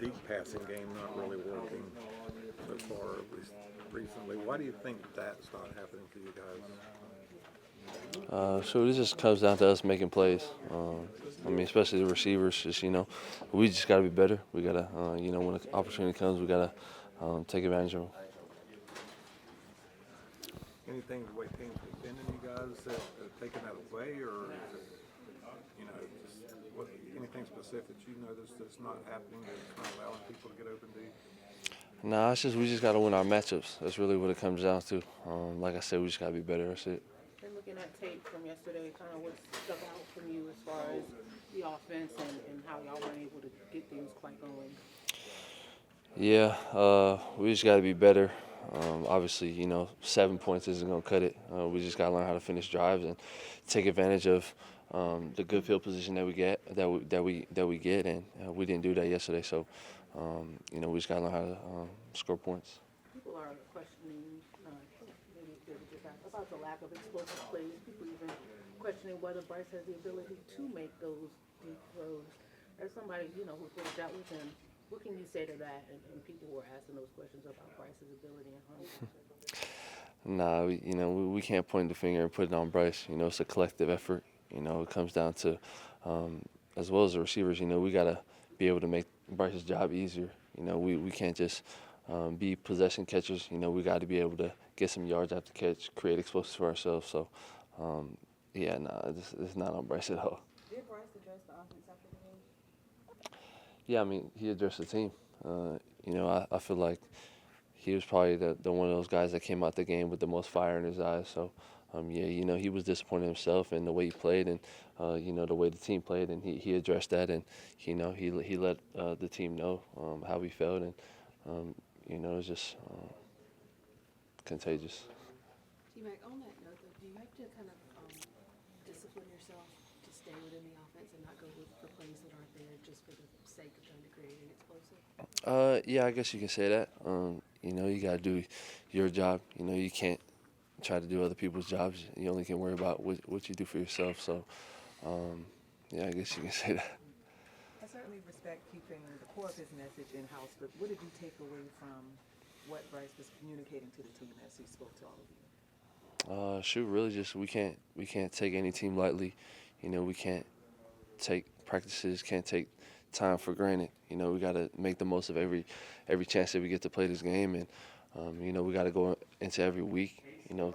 deep passing game not really working so far, at least recently. Why do you think that's not happening for you guys? So this just comes down to us making plays. Especially the receivers. We just got to be better. We got to, when an opportunity comes, we got to take advantage of them. Anything the way teams have been in you guys that have taken that away, or is it, anything specific you noticed that's not happening, that's not allowing people to get open to you? Nah, we just got to win our matchups. That's really what it comes down to. Like I said, we just got to be better. That's it. And looking at tape from yesterday, kind of what stuck out from you as far as the offense and how y'all weren't able to get things quite going? Yeah, we just got to be better. Obviously, 7 points isn't going to cut it. We just got to learn how to finish drives and take advantage of the good field position that we get, and we didn't do that yesterday. So, we just got to learn how to score points. People are questioning, about the lack of explosive plays. People even questioning whether Bryce has the ability to make those deep throws. As somebody, who sort of dealt with him, what can you say to that? And people were asking those questions about Bryce's ability and Nah, we can't point the finger and put it on Bryce. It's a collective effort. It comes down to, as well as the receivers, we got to be able to make Bryce's job easier. We can't just be possession catchers. We got to be able to get some yards after catch, create explosives for ourselves. So, it's not on Bryce at all. Did Bryce address the offense after the game? Yeah, he addressed the team. I feel like he was probably the one of those guys that came out the game with the most fire in his eyes. So, he was disappointed himself in the way he played and, the way the team played. And he addressed that and, he let the team know how he felt. And, it was just contagious. T-Mac, on that note, though, do you have to kind of discipline yourself to stay within the offense and not go for plays that aren't there just for the sake of trying to create an explosive? Yeah, I guess you can say that. You got to do your job. You can't try to do other people's jobs. You only can worry about what you do for yourself. So, I guess you can say that. I certainly respect keeping the core of his message in-house, but what did you take away from what Bryce was communicating to the team as he spoke to all of you? Really just we can't take any team lightly. We can't take practices, can't take time for granted. We got to make the most of every chance that we get to play this game, and we got to go into every week,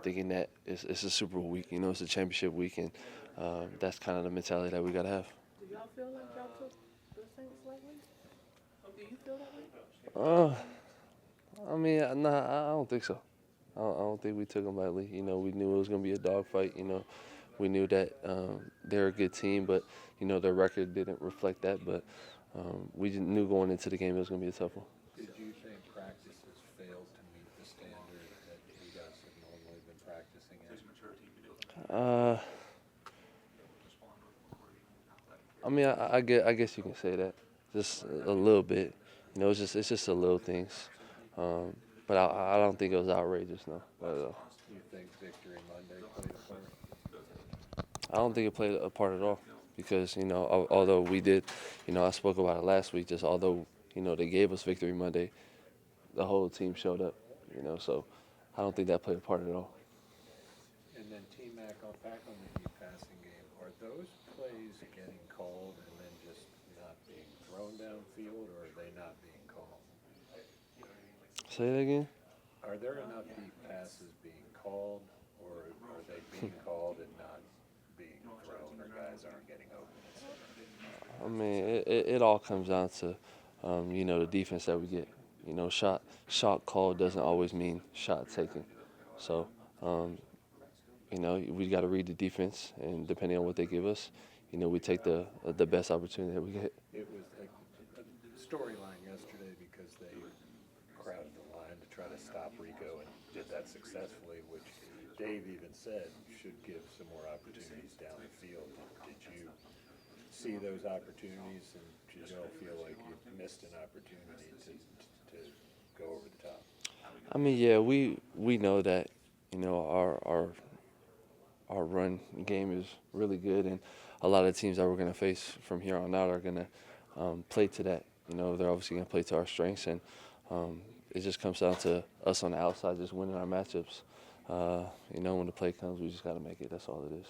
thinking that it's a Super Bowl week. It's a championship week, and that's kind of the mentality that we got to have. Do y'all feel like y'all took the Saints lightly? Do you feel that way? Nah, I don't think so. I don't think we took them lightly. We knew it was going to be a dogfight. We knew that they're a good team, but their record didn't reflect that. But we knew going into the game it was going to be a tough one. Did you think practices failed to meet the standard that you guys have normally been practicing at? I guess you can say that, just a little bit. It's just a little things. But I don't think it was outrageous, no, not at all. Do you think Victory Monday played a part? I don't think it played a part at all because, although we did, I spoke about it last week, just although, they gave us Victory Monday, the whole team showed up, so I don't think that played a part at all. And then T-Mac, back on the deep passing game, are those plays getting called and then just not being thrown downfield, or are they not being called? Say that again? Are there enough deep passes being called, or are they being called and not being thrown, or guys aren't getting open? It all comes down to, the defense that we get. Shot call doesn't always mean shot taken. So, we got to read the defense, and depending on what they give us, we take the best opportunity that we get. It was a storyline yesterday because they crowded the line to try to stop Rico and did that successfully, which Dave even said should give some more opportunities down the field. Did you see those opportunities, and did you all feel like you missed an opportunity to go over the top? Yeah, we know that, our run game is really good, and a lot of teams that we're going to face from here on out are going to play to that. you know, they're obviously going to play to our strengths, and it just comes down to us on the outside just winning our matchups. You know, when the play comes, we just got to make it. That's all it is.